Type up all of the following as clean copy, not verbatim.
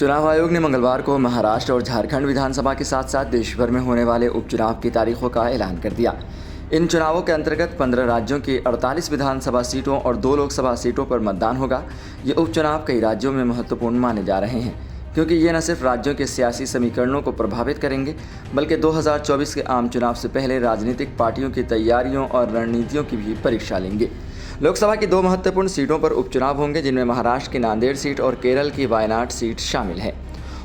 चुनाव आयोग ने मंगलवार को महाराष्ट्र और झारखंड विधानसभा के साथ साथ देश भर में होने वाले उपचुनाव की तारीखों का ऐलान कर दिया। इन चुनावों के अंतर्गत 15 राज्यों की 48 विधानसभा सीटों और 2 लोकसभा सीटों पर मतदान होगा। ये उपचुनाव कई राज्यों में महत्वपूर्ण माने जा रहे हैं, क्योंकि ये न सिर्फ राज्यों के सियासी समीकरणों को प्रभावित करेंगे, बल्कि 2024 के आम चुनाव से पहले राजनीतिक पार्टियों की तैयारियों और रणनीतियों की भी परीक्षा लेंगे। लोकसभा की 2 महत्वपूर्ण सीटों पर उपचुनाव होंगे, जिनमें महाराष्ट्र की नांदेड़ सीट और केरल की वायनाड सीट शामिल है।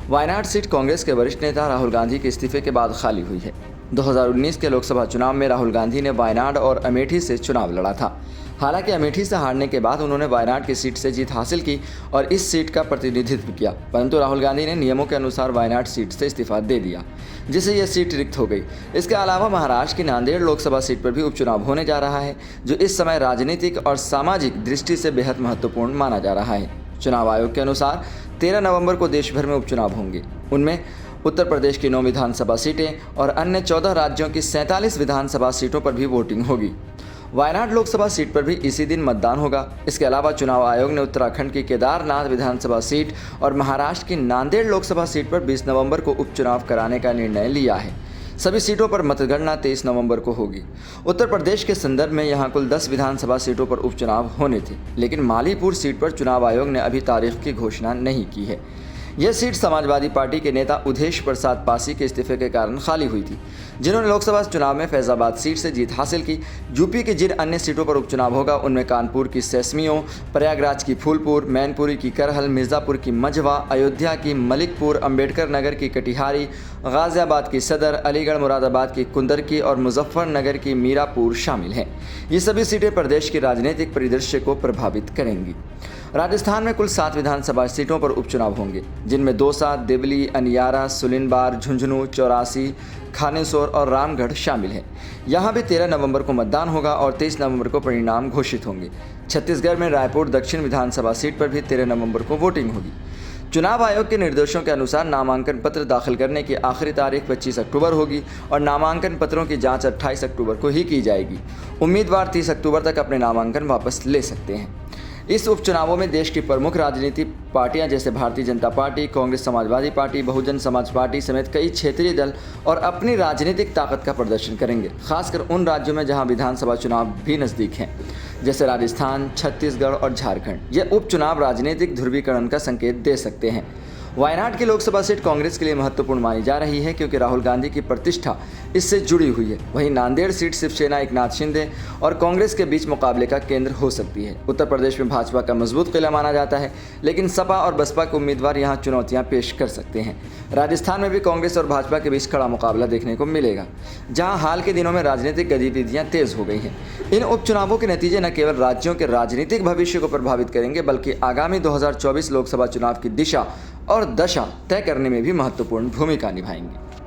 वायनाड सीट कांग्रेस के वरिष्ठ नेता राहुल गांधी के इस्तीफे के बाद खाली हुई है। 2019 के लोकसभा चुनाव में राहुल गांधी ने वायनाड और अमेठी से चुनाव लड़ा था। हालांकि अमेठी से हारने के बाद उन्होंने वायनाड की सीट से जीत हासिल की और इस सीट का प्रतिनिधित्व किया, परंतु राहुल गांधी ने नियमों के अनुसार वायनाड सीट से इस्तीफा दे दिया, जिससे यह सीट रिक्त हो गई। इसके अलावा महाराष्ट्र की नांदेड़ लोकसभा सीट पर भी उपचुनाव होने जा रहा है, जो इस समय राजनीतिक और सामाजिक दृष्टि से बेहद महत्वपूर्ण माना जा रहा है। चुनाव आयोग के अनुसार 13 नवंबर को देश भर में उपचुनाव होंगे। उनमें उत्तर प्रदेश की 9 विधानसभा सीटें और अन्य 14 राज्यों की 47 विधानसभा सीटों पर भी वोटिंग होगी। वायनाड लोकसभा सीट पर भी इसी दिन मतदान होगा। इसके अलावा चुनाव आयोग ने उत्तराखंड की केदारनाथ विधानसभा सीट और महाराष्ट्र की नांदेड़ लोकसभा सीट पर 20 नवंबर को उपचुनाव कराने का निर्णय लिया है। सभी सीटों पर मतगणना 23 नवंबर को होगी। उत्तर प्रदेश के संदर्भ में यहां कुल 10 विधानसभा सीटों पर उपचुनाव होने थे, लेकिन मालीपुर सीट पर चुनाव आयोग ने अभी तारीख की घोषणा नहीं की है। यह सीट समाजवादी पार्टी के नेता उदेश प्रसाद पासी के इस्तीफे के कारण खाली हुई थी, जिन्होंने लोकसभा चुनाव में फैजाबाद सीट से जीत हासिल की। यूपी की जिन अन्य सीटों पर उपचुनाव होगा उनमें कानपुर की सैसमियों, प्रयागराज की फूलपुर, मैनपुरी की करहल, मिर्ज़ापुर की मझवा, अयोध्या की मलिकपुर, अंबेडकर नगर की कटिहारी, गाज़ियाबाद की सदर, अलीगढ़ मुरादाबाद की कुंदरकी और मुजफ्फरनगर की मीरापुर शामिल हैं। ये सभी सीटें प्रदेश की राजनीतिक परिदृश्य को प्रभावित करेंगी। राजस्थान में कुल 7 विधानसभा सीटों पर उपचुनाव होंगे, जिनमें दौसा, देवली, अनियारा, सुलिनबार, झुंझुनू, चौरासी, खानेसोर और रामगढ़ शामिल हैं। यहाँ भी 13 नवंबर को मतदान होगा और 23 नवंबर को परिणाम घोषित होंगे। छत्तीसगढ़ में रायपुर दक्षिण विधानसभा सीट पर भी 13 नवंबर को वोटिंग होगी। चुनाव आयोग के निर्देशों के अनुसार नामांकन पत्र दाखिल करने की आखिरी तारीख 25 अक्टूबर होगी और नामांकन पत्रों की जांच 28 अक्टूबर को ही की जाएगी। उम्मीदवार 30 अक्टूबर तक अपने नामांकन वापस ले सकते हैं। इस उपचुनावों में देश की प्रमुख राजनीतिक पार्टियां जैसे Bharatiya Janata party, Congress, Samajwadi party, Bahujan Samaj party समेत कई क्षेत्रीय दल और अपनी राजनीतिक ताकत का प्रदर्शन करेंगे, खासकर उन राज्यों में जहां विधानसभा चुनाव भी नज़दीक हैं, जैसे राजस्थान, छत्तीसगढ़ और झारखंड। ये उपचुनाव राजनीतिक ध्रुवीकरण का संकेत दे सकते हैं। वायनाड की लोकसभा सीट कांग्रेस के लिए महत्वपूर्ण मानी जा रही है, क्योंकि राहुल गांधी की प्रतिष्ठा इससे जुड़ी हुई है। वहीं नांदेड़ सीट शिवसेना एकनाथ शिंदे और कांग्रेस के बीच मुकाबले का केंद्र हो सकती है। उत्तर प्रदेश में भाजपा का मजबूत किला माना जाता है, लेकिन सपा और बसपा के उम्मीदवार यहां चुनौतियां पेश कर सकते हैं। राजस्थान में भी कांग्रेस और भाजपा के बीच कड़ा मुकाबला देखने को मिलेगा, जहां हाल के दिनों में राजनीतिक गतिविधियां तेज हो गई हैं। इन उपचुनावों के नतीजे न केवल राज्यों के राजनीतिक भविष्य को प्रभावित करेंगे, बल्कि आगामी 2024 लोकसभा चुनाव की दिशा और दशा तय करने में भी महत्वपूर्ण भूमिका निभाएंगे।